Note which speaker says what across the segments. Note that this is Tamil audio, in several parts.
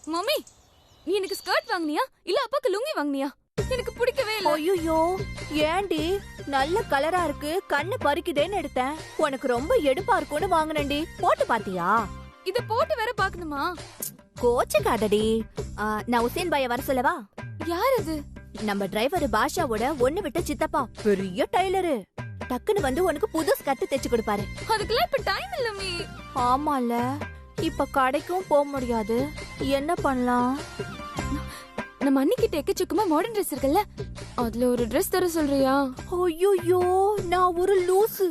Speaker 1: மம்மி, நீ எனக்கு ஸ்கர்ட் வாங்குனியா இல்ல அப்பாக்கு லுங்கி வாங்குனியா? எனக்கு பிடிக்கவே இல்ல.
Speaker 2: ஐயோ ஏண்டி நல்ல கலரா இருக்கு கண்ணு பறிக்குதேன்னு எடுத்தேன். உனக்கு ரொம்ப எடுப்பா இருக்கும்னு வாங்குனேன்டி. போட்டு பாத்தியா?
Speaker 1: இத போட்டு வேற பாக்கணுமா?
Speaker 2: கோச்சுக்காதடி. நான் உசேன் பாய வர சொல்லவா?
Speaker 1: யார் அது?
Speaker 2: நம்ம டிரைவர் பாஷாவோட ஒண்ணு விட்ட சித்தப்பா, பெரிய டைலரு. டக்குன்னு வந்து உனக்கு புது ஸ்கர்ட் தைச்சு கொடுப்பாரு.
Speaker 1: அதுக்கெல்லாம் இப்ப டைம் இல்ல மீ.
Speaker 2: ஆமால, இப்ப கடைக்கும் போக முடியாது. என்ன பண்ணலாம்?
Speaker 1: நம்ம அன்னிக்கிட்ட எக்கச்சக்கமா மாடர்ன் ட்ரெஸ் இருக்குல்ல, அதுல ஒரு ட்ரெஸ் தர சொல்றியா?
Speaker 2: ஐயோ, நான் ஒரு லூசு.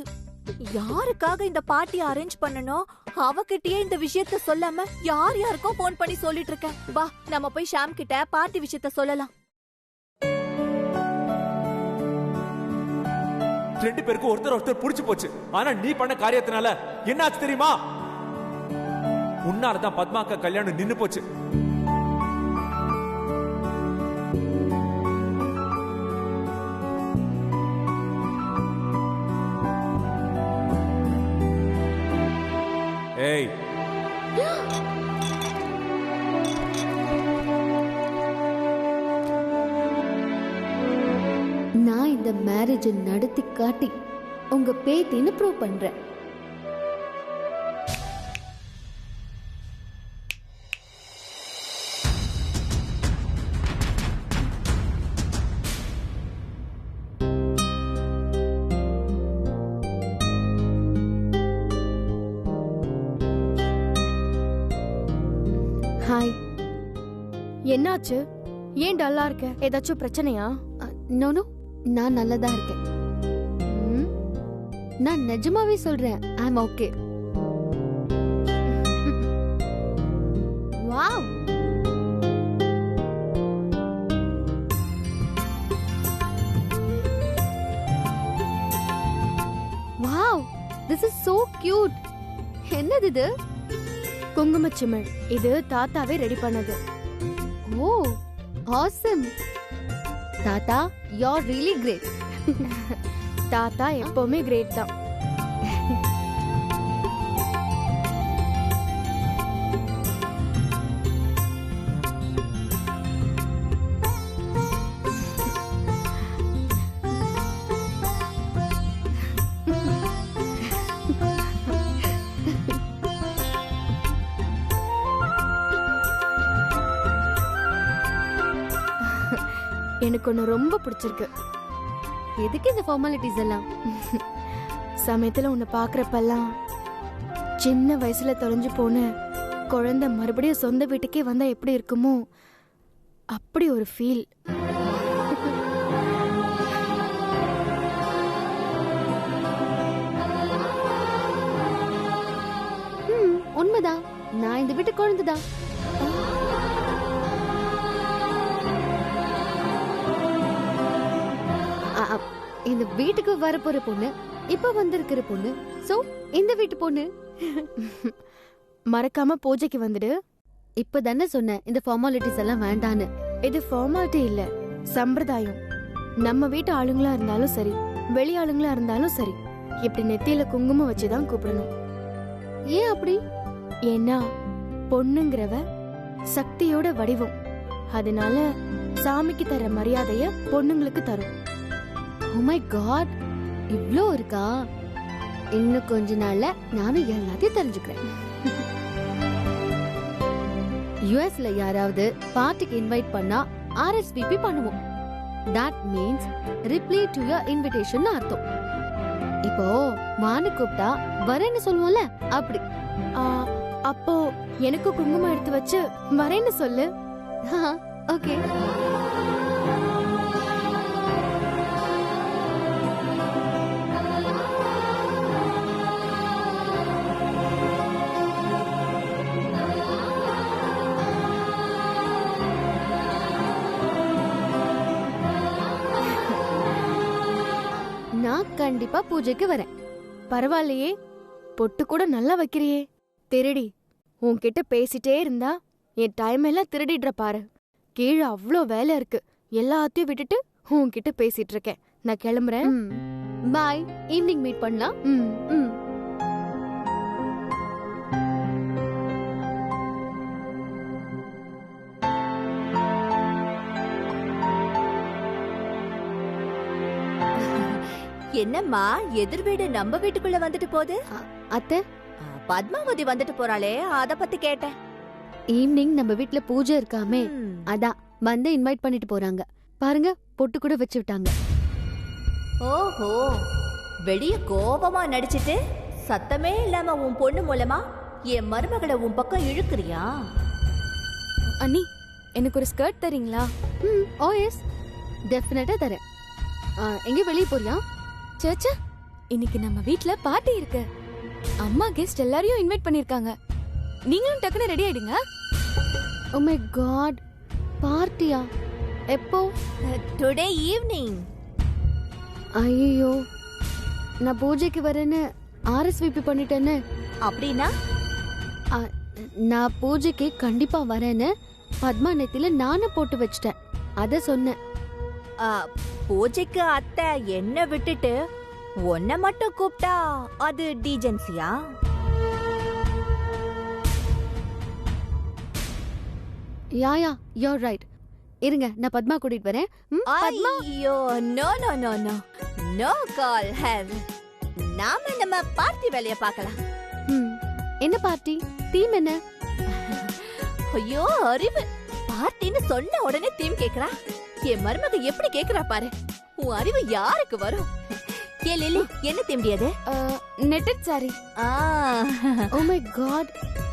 Speaker 2: யாருக்காக இந்த பார்ட்டி அரேஞ்ச் பண்ணனும் அவகிட்டயே இந்த விஷயத்த சொல்லாம யார் யாருக்கும் போன் பண்ணி சொல்லிட்டு இருக்கேன். வா நம்ம போய் ஷாம் கிட்ட பார்ட்டி விஷயத்த சொல்லலாம்.
Speaker 3: ரெண்டு பேருக்கு ஒருத்தர் புடிச்சு போச்சு. ஆனா நீ பண்ண காரியத்தினால என்னாச்சு தெரியுமா? உன்னாலதான் பத்மாக்கா கல்யாணம் நின்னு போச்சு. ஏய்,
Speaker 4: நான் இந்த மேரேஜ் நடத்தி காட்டி உங்க பேத்தின்னு ப்ரூவ் பண்றேன். ஹாய்.
Speaker 5: என்னாச்சு? ஏன் டல்லா இருக்க? ஏதாச்சும் பிரச்சனையா?
Speaker 4: நோ நோ, நான் நல்லதா இருக்கேன். நான் நிஜமாவே சொல்றேன், I am okay. Wow, wow, this is so cute. என்னது இது?
Speaker 5: குங்குமச்சிமிழ். இது தாத்தாவே ரெடி பண்ணது.
Speaker 4: Oh, awesome. தாத்தா, யூ ஆர் ரியலி கிரேட்.
Speaker 5: தாத்தா எப்பவுமே கிரேட் தான். எனக்கு ஒண்ணு ரொம்ப பிடிச்சிருக்கு.
Speaker 4: எதுக்கு இந்த ஃபார்மாலிட்டிஸ் எல்லாம்?
Speaker 5: சமயத்துல உன்னை பாக்குறப்பெல்லாம் சின்ன வயசுல தொலைஞ்சு போன குழந்தை மறுபடியும் சொந்த வீட்டுக்கே வந்தா எப்படி இருக்குமோ அப்படி ஒரு ஃபீல்.
Speaker 4: உண்மைதான், நான் இந்த வீட்டு குழந்தைதான். இந்த வீட்டுக்கு வரப்போற பொண்ணு, இப்ப வந்திருக்கிற பொண்ணு, சோ இந்த வீட்டு பொண்ணு.
Speaker 5: மறக்காம பூஜைக்கு வந்துடு.
Speaker 4: இப்ப தானே சொன்னேன் இந்த ஃபார்மாலிட்டிஸ் எல்லாம் வேண்டான்னு.
Speaker 5: இது ஃபார்மாலிட்டி இல்ல, சம்பிரதாயம். நம்ம வீட்டு ஆளுங்களா இருந்தாலும் சரி, வெளி ஆளுங்களா இருந்தாலும் சரி, இப்படி நெத்தியில குங்குமம் வச்சுதான் கூப்பிடணும்.
Speaker 4: ஏன் அப்படி?
Speaker 5: ஏன்னா பொண்ணுங்கிறவ சக்தியோட வடிவம். அதனால சாமிக்கு தர மரியாதைய பொண்ணுங்களுக்கு தரும்.
Speaker 4: ஓ மை காட், இவ்ளோ இருக்கா? இன்னும் கொஞ்ச நாள்ல நானும் எல்லாத்தையும் தெரிஞ்சுக்கிறேன். யுஎஸ்ல யாராவது பார்ட்டிக்கு இன்வைட் பண்ணா RSVP பண்ணுவோம். That means reply to your invitation அர்த்தம். இப்போ வான்னு கூப்பிட்டா வரேன்னு சொல்லுவோம்ல, அப்படி.
Speaker 5: அப்போ எனக்கு குங்குமம் எடுத்து வச்சு வரேன்னு சொல்லு.
Speaker 4: ஓகே. நான் கண்டிப்பா பூஜைக்கு வரேன்.
Speaker 5: பரவாயில்லையே, பொட்டு கூட நல்லா வைக்கிறியே. திருடி உன்கிட்ட பேசிட்டே இருந்தா என் டைம் எல்லாம் திருடிடுற பாரு. கீழே அவ்வளோ வேலை இருக்கு, எல்லாத்தையும் விட்டுட்டு உன்கிட்ட பேசிட்டு இருக்கேன். நான் கிளம்புறேன்.
Speaker 4: பாய், ஈவினிங் மீட் பண்ணலாம்.
Speaker 2: என்னம்மா எதிர் வீடு நம்ம வீட்டுக்குள்ள வந்துட்டு போகுது?
Speaker 4: அத்தை,
Speaker 2: பத்மாவதி வந்துட்டு போறாளே, அத பத்தி கேட்டேன்.
Speaker 4: ஈவினிங் நம்ம வீட்ல பூஜை இருக்காமே,
Speaker 2: ம்.
Speaker 4: அதான் வந்து இன்வைட் பண்ணிட்டு போறாங்க. பாருங்க, பொட்டு கூட வச்சு விட்டாங்க.
Speaker 2: ஓஹோ, வெளிய கோபமா நடிச்சிட்டு சத்தமே இல்லாம உன் பொண்ணு மூலமா என் மருமகளை உன் பக்கம் இழுக்கிறியா?
Speaker 1: அண்ணி, எனக்கு ஒரு ஸ்கர்ட் தரீங்களா?
Speaker 4: ஓ எஸ், டெஃபினட்டா தரேன். எங்க வெளிய போறியா?
Speaker 1: சேச்சா, இன்னைக்கு நம்ம வீட்ல பார்ட்டி இருக்கு. அம்மா கெஸ்ட் எல்லாரையும் இன்வைட் பண்ணிருக்காங்க. நீங்களும் டக்குனு ரெடி ஆயிடுங்க.
Speaker 4: ஓ மை காட், பார்ட்டியா? எப்போ?
Speaker 2: Today evening.
Speaker 4: ஐயோ, நான் பூஜைக்கு வரேன்னு ஆர்எஸ்விபி பண்ணிட்டேன்னு.
Speaker 2: அப்படின்னா
Speaker 4: நான் பூஜைக்கு கண்டிப்பா வரேன்னு பத்மா நெத்தில நானே போட்டு வச்சிட்டேன். அத சொன்னேன்.
Speaker 2: பூஜைக்கு அத்தை என்ன விட்டுட்டு உன்னை மட்டும் கூப்பிட்டா அது டீஜென்சியா?
Speaker 4: யா யூர் ரைட். இருங்க, நான் பத்மா கூட்டிட்டு வரேன். பத்மா,
Speaker 2: ஐயோ, no no no no no call her. நாம நம்ம பார்ட்டி வேலைய பார்க்கலாம்.
Speaker 4: என்ன பார்ட்டி? தீம் என்ன?
Speaker 2: ஐயோ அறிவு, பார்ட்டின்னு சொன்ன உடனே தீம் கேக்குறா. என் மருமக எப்படி கேக்குறா பாரு. உன் அறிவு யாருக்கு வரும்? ஏ லிலி, என்ன தீம்பியது?
Speaker 1: Netted sari.
Speaker 4: Oh my god,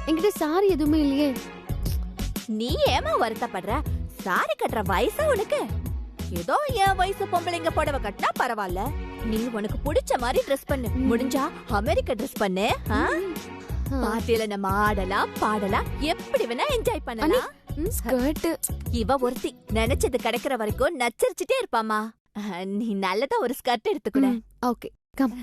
Speaker 4: என்கிட்ட சாரி எதுவுமே இல்லையே.
Speaker 2: நீ ஏமா வருத்தப்படுற? சாரி கட்டுற வயசா உனக்கு? ஏதோ என் வயசு பொம்பளைங்க புடவை கட்டினா பரவாயில்ல. நீ உனக்கு பிடிச்ச மாதிரி ட்ரெஸ் பண்ணு. முடிஞ்சா அமெரிக்க ட்ரெஸ் பண்ணு. பார்ட்டியில நம்ம ஆடலாம், பாடலாம், எப்படி வேணா என்ஜாய் பண்ணலாம்.
Speaker 1: ஸ்கர்ட்.
Speaker 2: இவ ஒருத்தி நினைச்சது கிடைக்கிற வரைக்கும் நச்சரிச்சுட்டே இருப்பாமா. நீ நல்லதா ஒரு ஸ்கர்ட் எடுத்துக்கூட.
Speaker 4: Okay, come.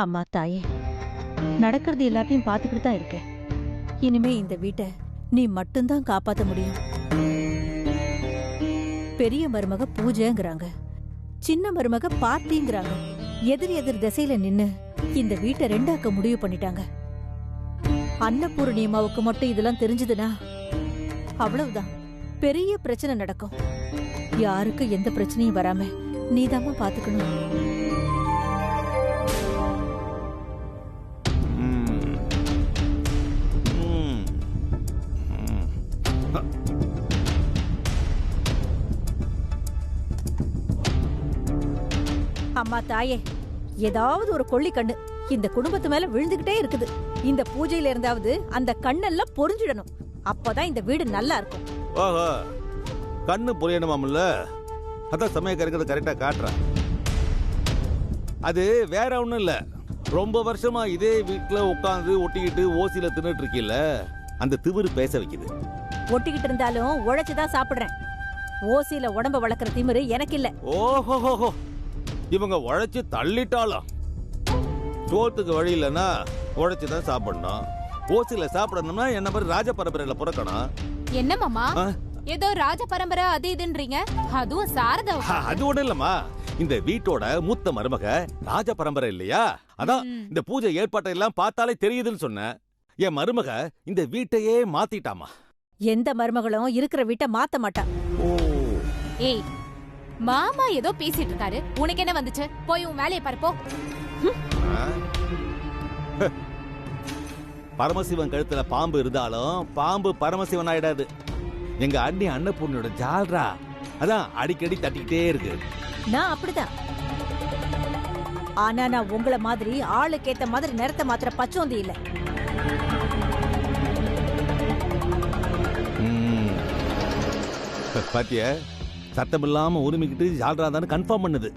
Speaker 6: அம்மா தாயே, நடக்கிறது எல்லாத்தையும் பார்த்துக்கிட்டு தான் இருக்கேன். இனிமே இந்த வீட்டை நீ மட்டும்தான் காப்பாற்ற முடியும். பெரிய மருமக பூஜைங்கிறாங்க, சின்ன மருமக பார்ட்டிங்கிறாங்க. எதிர் எதிர் திசையில நின்னு இந்த வீட்டை ரெண்டாக்க முடிவு பண்ணிட்டாங்க. அன்னபூர்ணியம்மாவுக்கு மட்டும் இதெல்லாம் தெரிஞ்சதுன்னா அவ்வளவுதான், பெரிய பிரச்சனை நடக்கும். யாருக்கு எந்த பிரச்சனையும் வராம நீதாம்மா பாத்துக்கணும். அம்மா தாயே, ஏதாவது ஒரு கொள்ளி கண்ணு இந்த குடும்பத்து மேல விழுந்துகிட்டே இருக்குது. இந்த பூஜையில இருந்தாவது அந்த கண்ணெல்லாம் பொறிஞ்சிடணும். அப்பதான் இந்த வீடு நல்லா இருக்கும்.
Speaker 7: ஓஹோ, கண்ணு புரியணுமாம்ல, அதான் சமயக்கரைக்கிறது கரெக்டா காட்டுறேன். அது வேற ஒண்ணும் இல்ல, ரொம்ப வருஷமா இதே வீட்டுல உட்காந்து ஒட்டிக்கிட்டு ஓசியில தின்னுட்டு இருக்கீல்ல, அந்த திமிரு பேச வைக்குது.
Speaker 6: ஒட்டிக்கிட்டு இருந்தாலும் உழைச்சுதான் சாப்பிடுறேன். ஓசியில உடம்ப வளர்க்குற திமிரு எனக்கு இல்ல.
Speaker 7: ஓஹோ, இவங்க உழைச்சு தள்ளிட்டாலும் சோத்துக்கு வழி இல்லைன்னா உழைச்சுதான் சாப்பிடணும். ஓசியில சாப்பிடணும்னா என்ன மாதிரி ராஜ பரம்பரையில பிறக்கணும்.
Speaker 8: என்ன மாமா, ஏதோ ராஜ பரம்பரை அது இதுன்றீங்க? அதுவும் சாரதா.
Speaker 7: அது ஒண்ணு இல்லம்மா, இந்த வீட்டோட மூத்த மருமக ராஜ பரம்பரை இல்லையா, அதான் இந்த பூஜை ஏற்பாட்டை எல்லாம் பார்த்தாலே தெரியுதுன்னு சொன்னேன். என் மருமக இந்த வீட்டையே மாத்திட்டாமா.
Speaker 6: எந்த மருமகளும் இருக்கிற வீட்டை மாத்த மாட்டா.
Speaker 8: ஏய், மாமா ஏதோ பேசிட்டு இருக்காரு, உனக்கு என்ன வந்துச்சு? போய் உன் வேலையை பாரு போ.
Speaker 7: பரமசிவன் கழுத்துல பாம்பு இருந்தாலும் பாம்பு பரமசிவன் ஆயிடாது. எங்க அண்ணி அன்னபூர்ணியோட ஜால்ரா, அதான் அடிக்கடி தட்டிக்கிட்டே இருக்கு.
Speaker 6: நான் அப்படிதான். ஆனா நான் உங்கள மாதிரி ஆளுக்கேத்த மாதிரி நிறத்தை மாத்திர பச்சோந்தி இல்ல.
Speaker 7: பாத்திய சத்தம் இல்லாம உரிமைக்கிட்டு ஜால்ராதான்னு கன்ஃபார்ம் பண்ணுது.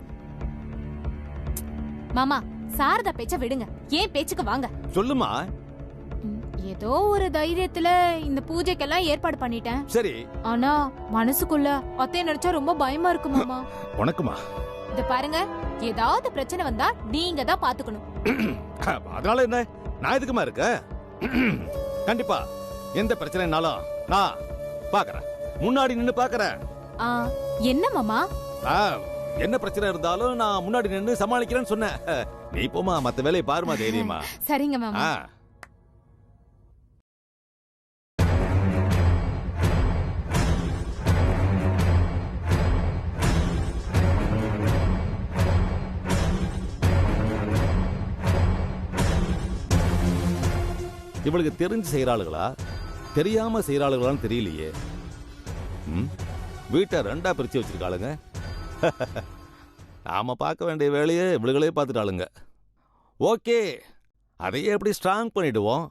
Speaker 8: மாமா சாரதா பேச்ச விடுங்க, ஏன் பேச்சுக்கு வாங்க.
Speaker 7: சொல்லுமா.
Speaker 8: ஏதோ ஒரு தைரியத்துல இந்த பூஜைக்கெல்லாம் ஏற்பாடு பண்ணிட்டேன்.
Speaker 7: சரி.
Speaker 8: ஆனா மனசுக்குள்ள அத்தைய நினைச்சா ரொம்ப பயமா இருக்கு மாமா.
Speaker 7: உனக்குமா?
Speaker 8: இத பாருங்க, ஏதாவது பிரச்சனை வந்தா நீங்க தான் பாத்துக்கணும்.
Speaker 7: அதனால என்ன, நான் எதுக்குமா இருக்க? கண்டிப்பா எந்த பிரச்சனைனாலும் நான் பாக்குறேன், முன்னாடி நின்னு பாக்குறேன்.
Speaker 8: என்ன மாமா?
Speaker 7: என்ன பிரச்சனை இருந்தாலும் நான் முன்னாடி நின்னு சமாளிக்கிறேன்னு சொன்னேன். நீ போமா, மத்த வேலையை பாருமா தைரியமா.
Speaker 8: சரிங்க மாமா.
Speaker 7: இவளுக்கு தெரிஞ்சு செய்யறாளுகளா தெரியாம செய்யறாளுகளான்னு தெரியலையே. வீட்டை 2ஆ பிரிச்சு வச்சிருக்காளுங்க. நாம பார்க்க வேண்டிய வேலையை இவளுகளே பார்த்துட்டாளுங்க. ஓகே, அதையே எப்படி ஸ்ட்ராங் பண்ணிடுவோம்.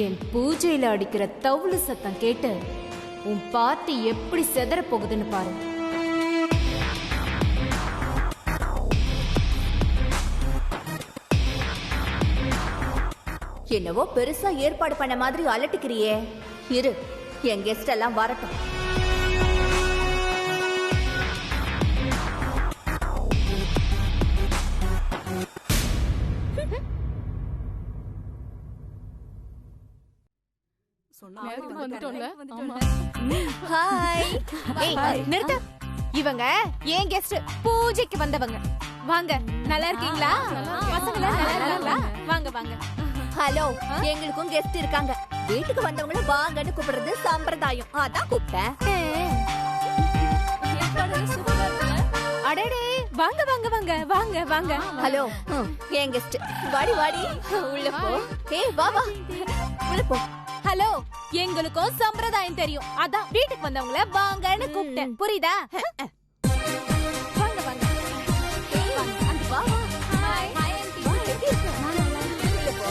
Speaker 8: என் பூஜையில அடிக்கிற தவுளு சத்தம் கேட்டு உன் பார்ட்டி எப்படி செதற போகுதுன்னு பாரு.
Speaker 2: என்னவோ பெருசா ஏற்பாடு பண்ண மாதிரி அலட்டிக்கிறியே. இரு, என் கெஸ்ட் எல்லாம் வரட்டும்.
Speaker 8: நிறுத்த, இவங்க ஏன் கெஸ்ட், பூஜைக்கு வந்தவங்க. வாங்க, நல்லா இருக்கீங்களா? பசங்க நல்லா இருக்காங்களா? வாங்க வாங்க.
Speaker 2: ஹலோ, எங்களுக்கும் கெஸ்ட் இருக்காங்க. வீட்டுக்கு வந்தவங்கள வாங்கன்னு கூப்பிடுறது சம்பிரதாயம், அதான் கூப்பிட்டேன்.
Speaker 8: அடடே, வாங்க வாங்க வாங்க வாங்க வாங்க.
Speaker 2: ஹலோ, என் கெஸ்ட். வாடி வாடி, உள்ள போ. ஏய் வா வா, உள்ள போ.
Speaker 8: ஹலோ, எங்களுக்கும் சம்பிரதாயம் தெரியும், அதான் வீட்டுக்கு வந்தவங்கள வாங்கன்னு கூப்பிட்டேன். புரியுதா? வாங்க வாங்க.
Speaker 2: வா வா. Hi hi anti. உள்ள போ.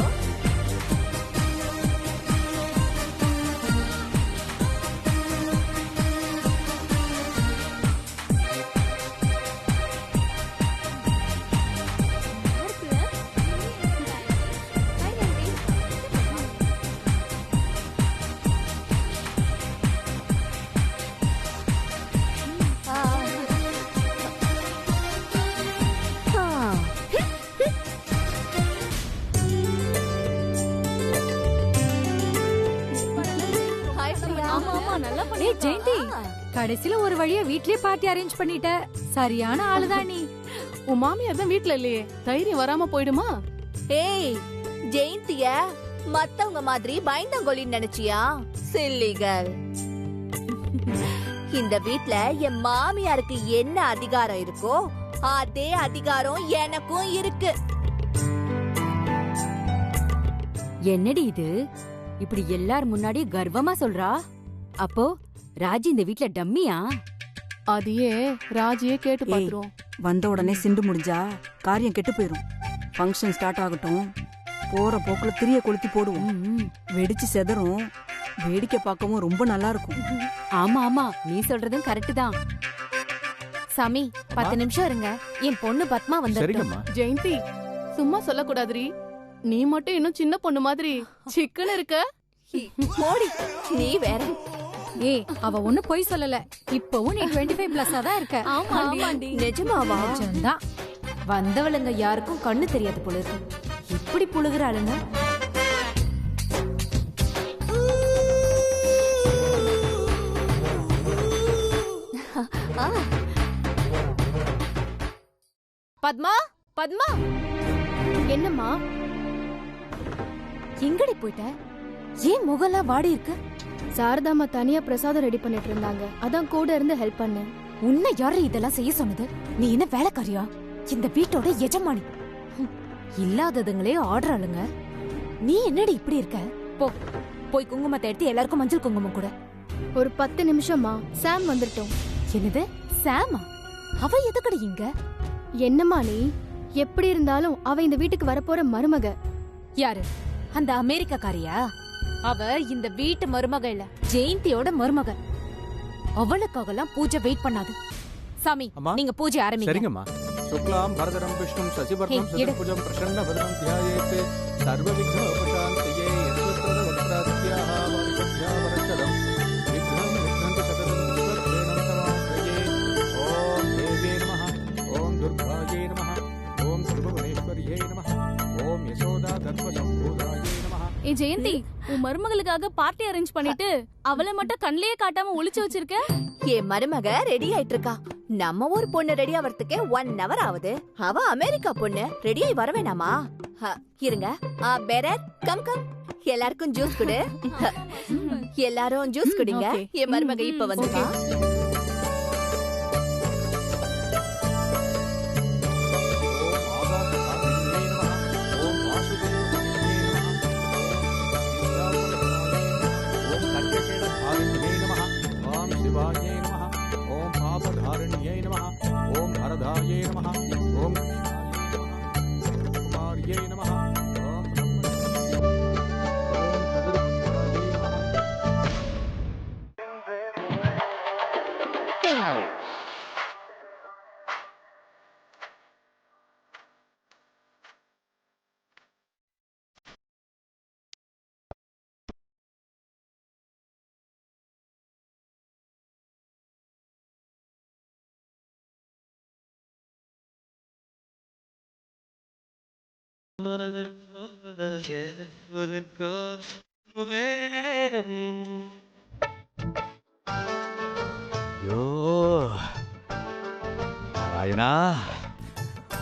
Speaker 6: ஜெயந்தி, கடைசில ஒரு வழியா வீட்லயே பார்ட்டி அரேஞ்ச் பண்ணிட்ட. சரியான ஆளுதான் நீ.
Speaker 5: உன் மாமியார் தான் வீட்ல இல்லையே, தைரியம் வராம போயிடுமா?
Speaker 2: ஏய், ஜெயந்திய மத்தவங்க மாதிரி பயந்தங்கொலின்னு நினைச்சியா? சில்லிகள். இந்த வீட்ல என் மாமியாருக்கு என்ன அதிகாரம் இருக்கோ அதே அதிகாரம் எனக்கும் இருக்கு.
Speaker 9: என்னடி இது, இப்படி எல்லார் முன்னாடி கர்வமா சொல்றா? அப்போ ராஜி இந்த வீட்ல டம்மியா?
Speaker 5: அதையே ராஜியே கேட்டு பாத்துறோம்.
Speaker 10: வந்த உடனே சிண்டு முடிஞ்சா காரியம் கெட்டு போயிரும். ஃபங்க்ஷன் ஸ்டார்ட் ஆகட்டும், போற போக்குல திரிய கொளுத்தி போடுவோம். வெடிச்சு செதறும், வேடிக்கை பார்க்கவும் ரொம்ப நல்லா இருக்கும்.
Speaker 9: ஆமா ஆமா, நீ சொல்றதும் கரெக்ட் தான்.
Speaker 8: சாமி, 10 நிமிஷம் இருங்க, என் பொண்ணு பத்மா வந்து.
Speaker 5: ஜெயந்தி, சும்மா சொல்லக்கூடாதுரி. நீ மட்டும் இன்னும் சின்ன பொண்ணு மாதிரி சிக்கன் இருக்க.
Speaker 2: நீ வேற.
Speaker 6: ஏய், அவ ஒண்ணு பொய் சொல்லல. இப்பவும் நீ 25+ தான் இருக்க.
Speaker 2: நிஜமாவா?
Speaker 8: வந்தவளுங்க யாருக்கும் கண்ணு தெரியாது போல இருக்கு. இப்படி புழுகுறாளுங்க. பத்மா, பத்மா,
Speaker 5: என்னம்மா?
Speaker 8: எங்கடி போயிட்ட? ஏன் முகம்லாம் வாடி இருக்கு?
Speaker 5: சாரதாம்மா தனியா பிரசாதம் ரெடி பண்ணிட்டு இருந்தாங்க, அதான் கூட இருந்து ஹெல்ப் பண்ணேன்.
Speaker 8: உன்னை யாரு இதெல்லாம் செய்ய சொன்னது? நீ என்ன வேலைக்காரியா? இந்த வீட்டோட எஜமானி. இல்லாததுங்களே ஆர்டர் ஆளுங்க. நீ என்னடி இப்படி இருக்க? போ, போய் குங்குமத்தை எடுத்து எல்லாருக்கும் மஞ்சள் குங்குமம் கூட.
Speaker 5: ஒரு 10 நிமிஷமா சாம் வந்துட்டோம்.
Speaker 8: என்னது சாமா? அவ எதுக்கடி இங்க?
Speaker 5: என்னம்மா நீ? எப்படி இருந்தாலும் அவ இந்த வீட்டுக்கு வரப்போற மருமக.
Speaker 8: யாரு? அந்த அமெரிக்காக்காரியா? அவ இந்த வீட்டு மருமக இல்ல, ஜெயந்தியோட மருமக. அவளுக்காகலாம் பூஜை வெயிட் பண்ணாது. சாமி, நீங்க பூஜை ஆரம்பிங்க.
Speaker 3: சரிங்கம்மா. சுக்லாம் பரதரம் விஷ்ணும் சசிவர்ணம் சதுர்புஜம் பிரசன்னவதனம் த்யாயேத் சர்வவிக்னோபசாந்தயே யஸ்வத்ர வக்ராத்யாஹ வரிஷத்யாவரச்சலம் விக்னம் விக்னந்தி சததம் விஸ்வக்ஷேணம் தமாஸ்ரயே. ஓம் தேவே நமः, ஓம் துர்காயே நமः, ஓம் சர்வபுவனேஸ்வரியே நமः, ஓம் யசோதா தர்மசம்பூதாயே நமः.
Speaker 1: ஏ ஜெயந்தி, உன் மருமகளுக்காக பார்ட்டி அரேஞ்ச் பண்ணிட்டு அவளை மட்டும் கண்ணிலேயே காட்டாம ஒளிச்சு வச்சிருக்க.
Speaker 2: என் மருமக ரெடி ஆயிட்டு இருக்கா. நம்ம ஊர் பொண்ணு ரெடி ஆவறதுக்கே 1 hour ஆகுது. அவ அமெரிக்கா பொண்ணு ரெடி ஆயி வர வேணாமா? இருங்க. பெரர் கம் கம், எல்லாருக்கும் ஜூஸ் குடு. எல்லாரும் ஜூஸ் குடிங்க. என் மருமக இப்ப வந்துட்டா.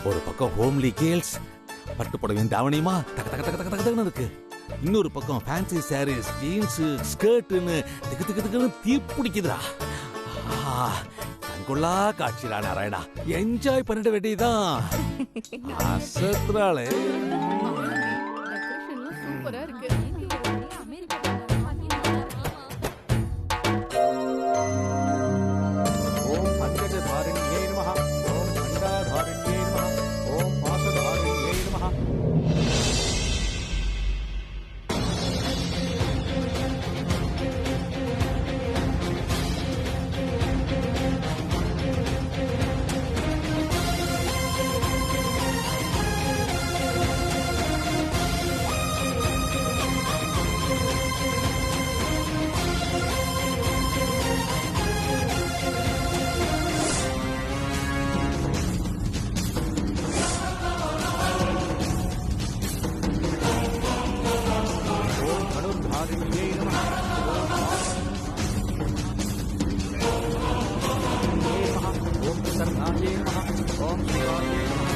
Speaker 7: ஒரு பக்கம் ஹோம்லி கேர்ள்ஸ் பட்டு புடவையும் தாவணியுமா தக தக தக தக தகன்னு இருக்கு. இன்னொரு பக்கம் ஃபேன்சி சாரீஸ், ஜீன்ஸ், ஸ்கர்ட்னு திக்கு திக்கு திக்குன்னு தீப்பிடிக்குதுடா. கண்கொள்ளா காட்சிடா நாராயணா. என்ஜாய் பண்ணிட வேண்டியதுதான். அசத்துறாளே.
Speaker 5: சூப்பரா இருக்கு.
Speaker 3: ஓம் பங்கஜதாரிண்யே நமः, ஓம் கண்டாதாரிண்யே நமः, ஓம் பாசதாரிண்யே நமः. ஓம் சிவாயே நமः, ஓம் சிவாயே நமः,